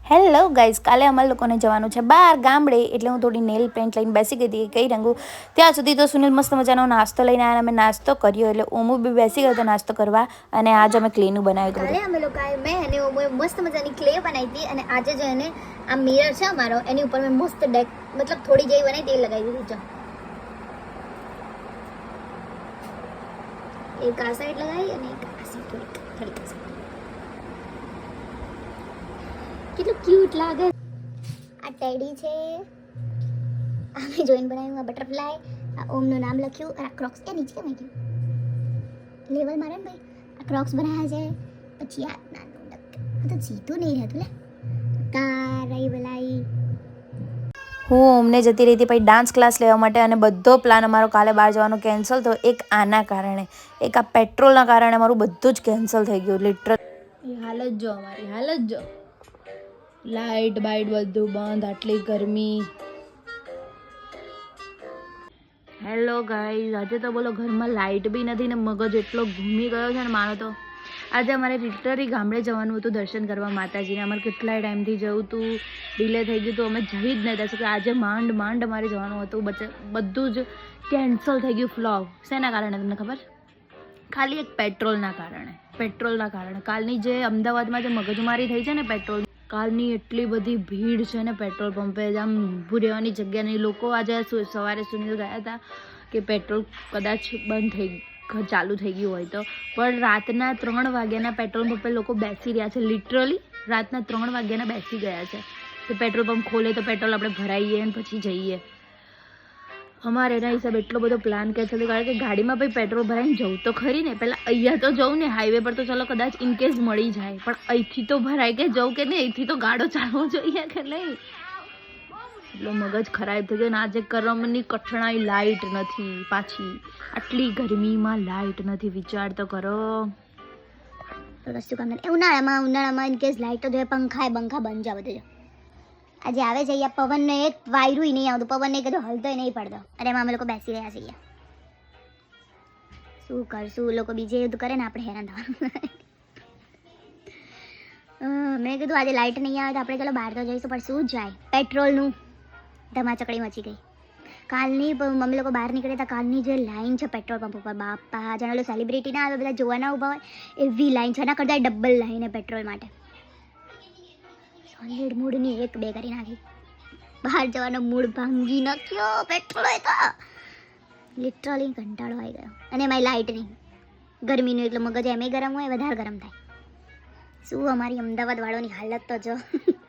Hello guys, કાલે અમારા લોકોને જવાનું છે બહાર ગામડે, એટલે હું થોડી નેલ પેન્ટ લઈને બેસી ગઈ હતી કઈ રંગું. ત્યાં સુધી તો સુનિલ મસ્ત મજાનો નાસ્તો લઈને આવ્યા. અમે નાસ્તો કર્યો એટલે ઓમુ બી બેસી ગયો હતો નાસ્તો કરવા. અને આજે અમે ક્લેનું બનાવ્યું હતું. કાલે અમે લોકોએ મેં અને ઓમોએ મસ્ત મજાની ક્લે બનાવી હતી. અને આજે જે એને આ મિરર છે અમારો, એની ઉપર મેં મસ્ત ડેક મતલબ થોડી જેવી બનાવી તે લગાવી દીધી છે. એક આ સાઈડ લગાવી અને એક આ સાઈડ થોડીક આ સાઈડ. કેટલું ક્યુટ લાગે. આ ટેડી છે, આ મેં જોઈન બનાવ્યું. આ બટરફ્લાય, આ ઓમનું નામ લખ્યું. અને આ ક્રોક્સ ક્યાં નીચે મેં ગયું લેવલ મારે ને ભાઈ. આ ક્રોક્સ બનાવ્યા છે. પછી આ નાનું ડક તો જીતું નહીં રહેતું લે. કારાઈ બલાઈ હું અમને જતી રહી હતી પછી ડાન્સ ક્લાસ લેવા માટે, અને બધો પ્લાન અમારો કાલે બહાર જવાનો કેન્સલ થયો. એક આના કારણે, એક આ પેટ્રોલના કારણે અમારું બધું જ કેન્સલ થઈ ગયું. લિટરલ હાલત જો, અમારી હાલત જો. લાઇટ બાઇટ બધું બંધ, આટલી ગરમી. હેલો ગાઈઝ, આજે તો બોલો ઘરમાં લાઇટ બી નથી ને મગજ એટલો ઘૂમી ગયો છે ને મારો તો. આજે અમારે લિટરલી ગામડે જવાનું હતું દર્શન કરવા માતાજીને. અમારે કેટલાય ટાઈમથી જવું હતું, ડિલે થઈ ગયું હતું, અમે જઈ જ નહીં થશે. આજે માંડ માંડ અમારે જવાનું હતું, બધું જ કેન્સલ થઈ ગયું. ફ્લોપ શેના કારણે તમને ખબર? ખાલી એક પેટ્રોલના કારણે. કાલની જે અમદાવાદમાં જે મગજમારી થઈ છે ને પેટ્રોલ, કાલની એટલી બધી ભીડ છે ને પેટ્રોલ પંપે, આમ ઊભું રહેવાની જગ્યા નહીં. લોકો આજે સવારે સુનિલ ગયા હતા કે પેટ્રોલ કદાચ બંધ ચાલુ થઈ ગયું હોય તો, પણ રાતના 3 વાગ્યાના પેટ્રોલ પંપે લોકો બેસી રહ્યા છે. લિટરલી રાતના 3 વાગ્યાના બેસી ગયા છે કે પેટ્રોલ પંપ ખોલે તો પેટ્રોલ આપણે ભરાઈએ અને પછી જઈએ. અમારે એના હિસાબે એટલો બધો પ્લાન કેન્સલ થયો, કારણ કે ગાડીમાં ભાઈ પેટ્રોલ ભરાઈને જવું તો ખરી ને. પહેલાં અહીંયા તો જવું ને, હાઈવે પર તો ચલો કદાચ ઇનકેસ મળી જાય, પણ અહીંથી તો ભરાય કે જવું કે નહીં, અહીંથી તો ગાડો ચાલવો જોઈએ કે નહીં. એટલો મગજ ખરાબ થઈ ગયો ને. આજે કરમની કઠણાઈ, લાઇટ નથી પાછી. આટલી ગરમીમાં લાઇટ નથી, વિચાર તો કરો. તો કશું કામ નથી. ઉનાળામાં ઇનકેસ લાઇટ તો જોઈએ, પંખા બંધ છે બધું. આજે આવે છે અહીંયા પવનને એક વાયરું નહીં આવતું, પવનને કીધું હલતોય નહીં પડતો. અને એમાં અમે લોકો બેસી રહ્યા છીએ. શું કરશું, લોકો બીજે યુદ્ધ કરે ને આપણે હેરાન થવાનું. મેં કીધું આજે લાઇટ નહીં આવે તો આપણે ચલો બહાર તો જઈશું, પણ શું જાય. પેટ્રોલનું ધમાચકડી મચી ગઈ. કાલની મમ્મી લોકો બહાર નીકળ્યા હતા, કાલની જે લાઈન છે પેટ્રોલ પંપ ઉપર, બાપા જાણે સેલિબ્રિટી ના આવે બધા જોવાના ઊભા હોય એવી લાઈન છે. એના કરતાં ડબલ લાઈન પેટ્રોલ માટે. સોલિડ મૂડની 1-2 કરી નાખી. બહાર જવાનો મૂડ ભાંગી નાખ્યો પેટ્રોલ તો. લિટરલી કંટાળો આવી ગયો. અને એમાં લાઇટ નહીં, ગરમીનું એટલું મગજ એમ ગરમ હોય, વધારે ગરમ થાય. શું અમારી અમદાવાદ વાળોની હાલત તો જો.